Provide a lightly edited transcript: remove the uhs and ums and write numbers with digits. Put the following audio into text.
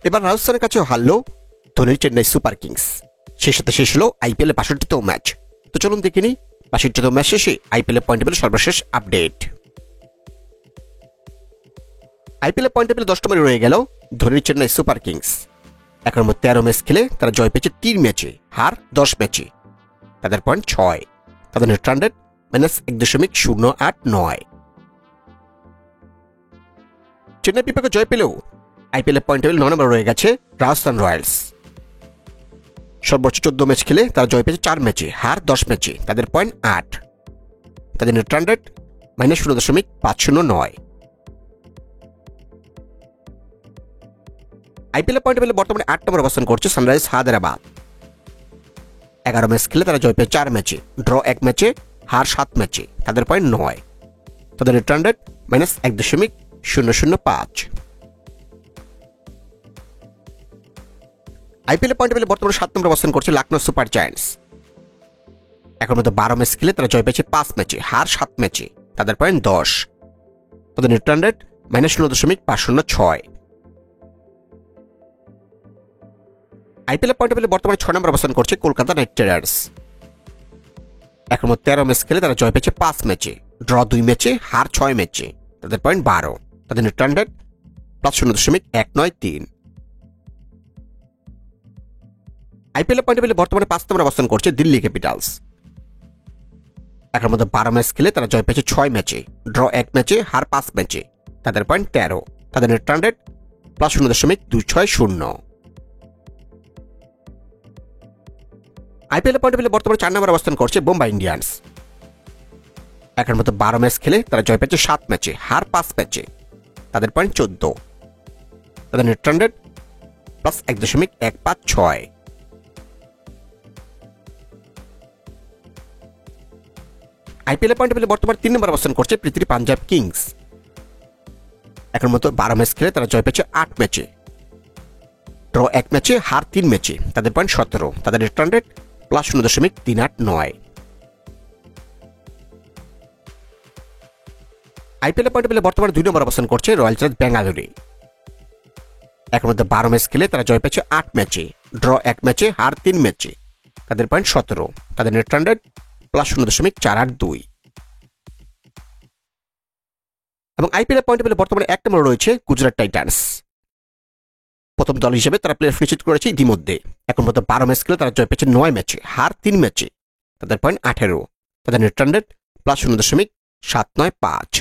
এবার রাজস্থানের কাছেও হারলো ধোনির চেন্নাই সুপার কিংস। সেই সাথে শেষ হলো আইপিএল এর ৬২তম ম্যাচ। তো চলুন দেখে নিই ৬২তম ম্যাচ শেষে আইপিএল এর পয়েন্ট টেবিলের সর্বশেষ আপডেট। আইপিএল এর পয়েন্ট টেবিলে ১০ নম্বরে রয়ে গেল ধোনির চেন্নাই সুপার কিংস। এখন ১৩ ম্যাচ খেলে তারা জয় পেয়েছে ৩ ম্যাচে, হার ১০ ম্যাচে। তাদের পয়েন্ট ৬, তাদের নেট রান রেট -১.০৮৯। চেন্নাই বিপক্ষে জয় পেলেও আইপিএল এর পয়েন্ট টেবিল ৯ নম্বরে রয়ে গেছে রাজস্থান রয়্যালস। সর্বোচ্চ ১৪ ম্যাচ খেলে তারা জয় পেয়েছে ৪ ম্যাচে, হার ১০ ম্যাচে। তাদের পয়েন্ট ৮, তাদের নেট রান রেট -০.৫০৯। আইপিএল এর পয়েন্ট টেবিলে বর্তমানে ৮ নম্বরে অবস্থান করছে সানরাইজ হায়দ্রাবাদ। ১১ ম্যাচ খেলে তারা জয় পেয়েছে ৪ ম্যাচে, ড্র ১ ম্যাচে, হার ৭ ম্যাচে। তাদের পয়েন্ট ৯, তাদের net run rate -১.০০৫। IPL point টেবিলে বর্তমানে ৭ নম্বরে অবস্থান করছে লখনৌ সুপার জায়ান্টস। এখন মধ্যে ১২ ম্যাচ খেলে তারা জয় পেয়েছে ৫ ম্যাচে, হার ৭ ম্যাচে। তাদের পয়েন্ট ১০, তাদের net run rate -০.৫০৬। IPL point টেবিলে বর্তমানে ৬ নম্বরে অবস্থান করছে কলকাতা নাইট রাইডার্স। এখন মধ্যে ১৩ ম্যাচ খেলে তারা জয় পেয়েছে ৫ ম্যাচে, ড্র ২ ম্যাচে, হার ৬ ম্যাচে। তাদের পয়েন্ট ১২, তাদের net run rate +০.১৯৩। IPL point টেবিলে বর্তমানে ৫ নম্বরে অবস্থান করছে দিল্লি ক্যাপিটালস। এখন মধ্যে ১২ ম্যাচ খেলে তারা জয় পেয়েছে ৬ ম্যাচে, ড্র ১ ম্যাচে, হার ৫ ম্যাচে। তাদের পয়েন্ট ১৩, তাদের net run rate +০.২৬০। IPL point টেবিলে বর্তমানে ৪ নম্বরে অবস্থান করছে বোম্বাই ইন্ডিয়ান্স। এখন মতো ১২ ম্যাচ খেলে তারা জয় পেয়েছে ৭ ম্যাচে, হার ৫ ম্যাচে। তাদের পয়েন্ট ১৪, তাদের net run rate +১.১৫৬। IPL point টেবিলে বর্তমানে ৩ নম্বরে অবস্থান করছে পৃথিবী পাঞ্জাব কিংস। এখন মতো ১২ ম্যাচ খেলে তারা জয় পেয়েছে ৮ ম্যাচে, ড্র ১ ম্যাচে, হার ৩ ম্যাচে। তাদের পয়েন্ট ১৭, তাদের net run rate +০.৩৮৯। IPL point টেবিলে বর্তমানে ২ নম্বর অবস্থান করছে রয়্যাল চ্যালেঞ্জার্স ব্যাঙ্গালোর। এখন মধ্যে ১২ ম্যাচ খেলে তারা জয় পেয়েছে ৮ ম্যাচে, ড্র ১ ম্যাচে, হার ৩ ম্যাচে। তাদের পয়েন্ট ১৭, তাদের নেট রান রেট +০.৪৮২। এবং আইপিএল পয়েন্ট টেবিলে বর্তমানে ১ নম্বরে রয়েছে গুজরাট টাইটান্স। প্রথম দল হিসেবে তারা প্লে অফ নিশ্চিত করেছে ইতিমধ্যে। এখন মতো ১২ ম্যাচ খেলে তারা জয় পেয়েছে ৯ ম্যাচে, হার ৩ ম্যাচে। তাদের পয়েন্ট ১৮, তাদের নেট রান রেট +০.৭৯৫।